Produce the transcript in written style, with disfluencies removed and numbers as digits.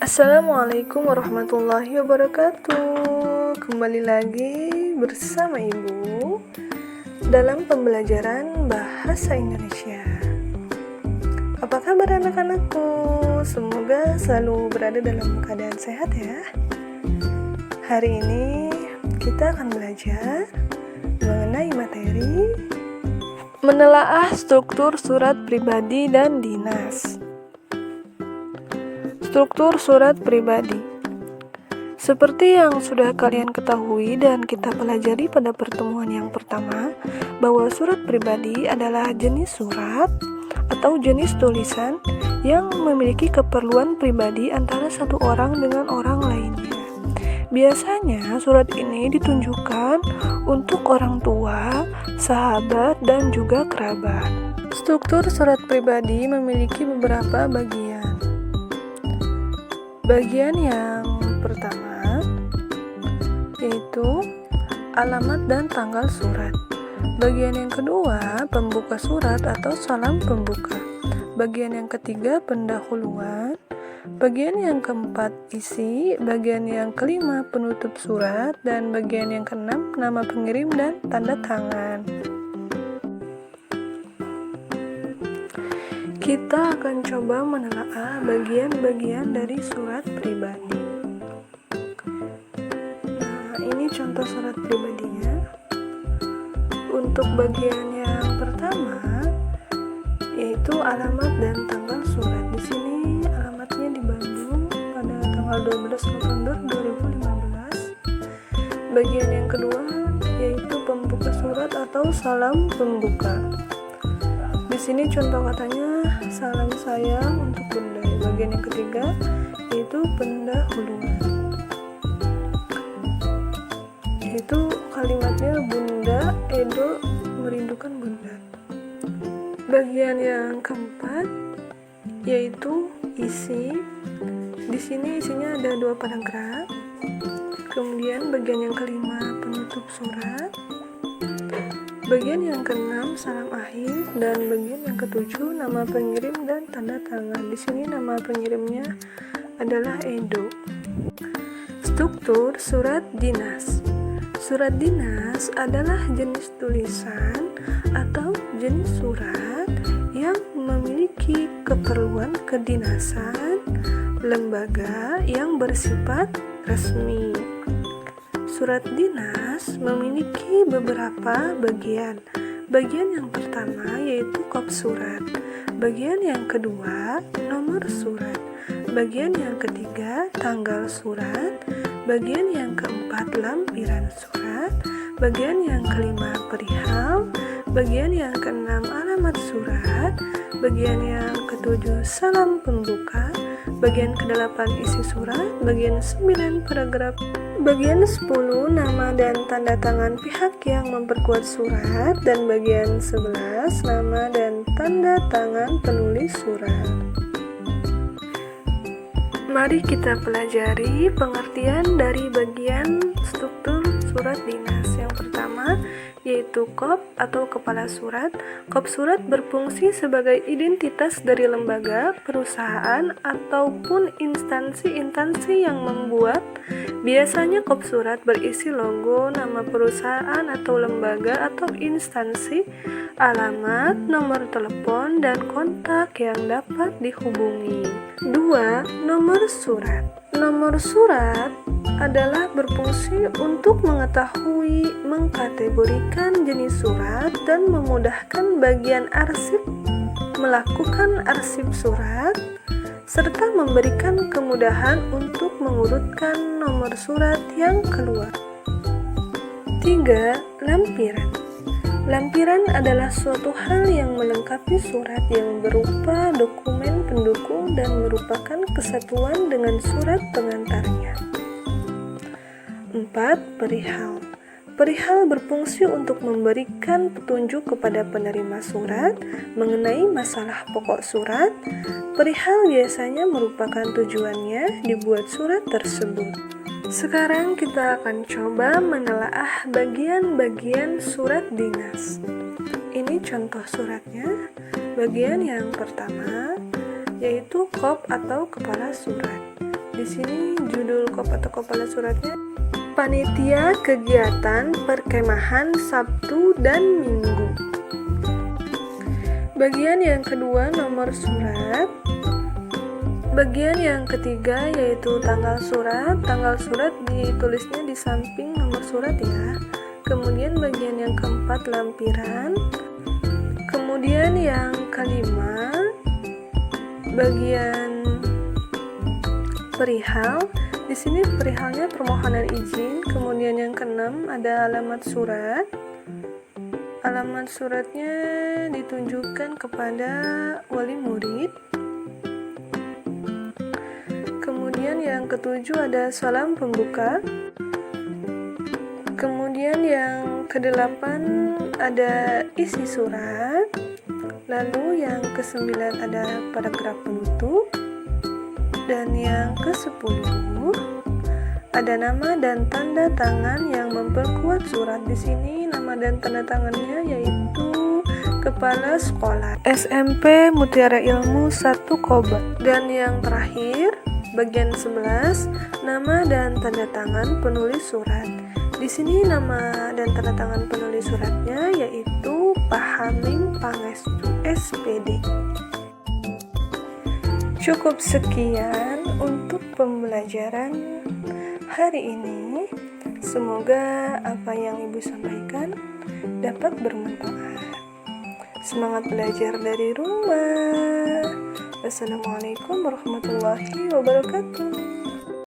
Assalamualaikum warahmatullahi wabarakatuh. Kembali lagi bersama Ibu dalam pembelajaran Bahasa Indonesia. Apa kabar anak-anakku? Semoga selalu berada dalam keadaan sehat ya. Hari ini kita akan belajar mengenai materi menelaah struktur surat pribadi dan dinas. Struktur surat pribadi. Seperti yang sudah kalian ketahui dan kita pelajari pada pertemuan yang pertama, bahwa surat pribadi adalah jenis surat atau jenis tulisan yang memiliki keperluan pribadi antara satu orang dengan orang lainnya. Biasanya surat ini ditunjukkan untuk orang tua, sahabat, dan juga kerabat. Struktur surat pribadi memiliki beberapa bagian. Bagian yang pertama yaitu alamat dan tanggal surat. Bagian yang kedua, pembuka surat atau salam pembuka. Bagian yang ketiga, pendahuluan. Bagian yang keempat, isi. Bagian yang kelima, penutup surat. Dan bagian yang keenam, nama pengirim dan tanda tangan. Kita akan coba menelaah bagian-bagian dari surat pribadi. Nah, ini contoh surat pribadinya. Untuk bagian yang pertama, yaitu alamat dan tanggal surat. Di sini alamatnya di Bandung pada tanggal 12 November 2015. Bagian yang kedua, yaitu pembuka surat atau salam pembuka. Di sini contoh katanya, salam sayang untuk Bunda. Bagian yang ketiga yaitu pendahuluan. Yaitu kalimatnya Bunda, Edo merindukan Bunda. Bagian yang keempat yaitu isi. Di sini isinya ada 2 paragraf. Kemudian bagian yang kelima penutup surat. Bagian yang keenam salam akhir, dan bagian yang ketujuh nama pengirim dan tanda tangan. Di sini nama pengirimnya adalah Edo. Struktur surat dinas. Surat dinas adalah jenis tulisan atau jenis surat yang memiliki keperluan kedinasan, lembaga yang bersifat resmi. Surat dinas memiliki beberapa bagian. Bagian yang pertama yaitu kop surat. Bagian yang kedua nomor surat. Bagian yang ketiga tanggal surat. Bagian yang keempat lampiran surat. Bagian yang kelima perihal. Bagian yang keenam alamat surat. Bagian yang ketujuh salam pembuka. Bagian ke-8 isi surat. Bagian 9 paragraf. Bagian 10 nama dan tanda tangan pihak yang memperkuat surat. Dan bagian 11 nama dan tanda tangan penulis surat. Mari kita pelajari pengertian dari bagian struktur surat dinas. Yang pertama yaitu kop atau kepala surat. Kop surat berfungsi sebagai identitas dari lembaga, perusahaan, ataupun instansi-instansi yang membuat. Biasanya kop surat berisi logo, nama perusahaan atau lembaga atau instansi, alamat, nomor telepon, dan kontak yang dapat dihubungi. 2. Nomor surat. Nomor surat adalah berfungsi untuk mengetahui, mengkategorikan jenis surat, dan memudahkan bagian arsip melakukan arsip surat, serta memberikan kemudahan untuk mengurutkan nomor surat yang keluar. 3. Lampiran. Lampiran adalah suatu hal yang melengkapi surat yang berupa dokumen pendukung dan merupakan kesatuan dengan surat pengantarnya. 4. Perihal. Perihal berfungsi untuk memberikan petunjuk kepada penerima surat mengenai masalah pokok surat. Perihal biasanya merupakan tujuannya dibuat surat tersebut. Sekarang kita akan coba menelaah bagian-bagian surat dinas. Ini contoh suratnya. Bagian yang pertama yaitu kop atau kepala surat. Di di sini judul atau kepala suratnya Panitia Kegiatan Perkemahan Sabtu dan Minggu. Bagian yang kedua nomor surat. Bagian yang ketiga yaitu tanggal surat. Tanggal surat ditulisnya di samping nomor surat ya. Kemudian bagian yang keempat lampiran. Kemudian yang kelima bagian perihal. Di sini perihalnya permohonan izin. Kemudian yang keenam ada alamat surat. Alamat suratnya ditunjukkan kepada wali murid. Kemudian yang ketujuh ada salam pembuka. Kemudian yang kedelapan ada isi surat. Lalu yang kesembilan ada paragraf penutup. Dan yang ke-10 ada nama dan tanda tangan yang memperkuat surat. Di sini nama dan tanda tangannya yaitu Kepala Sekolah SMP Mutiara Ilmu 1 Kobar. Dan yang terakhir bagian 11 nama dan tanda tangan penulis surat. Di sini nama dan tanda tangan penulis suratnya yaitu Pak Hamim Pangestu SPD. Cukup sekian untuk pembelajaran hari ini. Semoga apa yang Ibu sampaikan dapat bermanfaat. Semangat belajar dari rumah. Wassalamualaikum warahmatullahi wabarakatuh.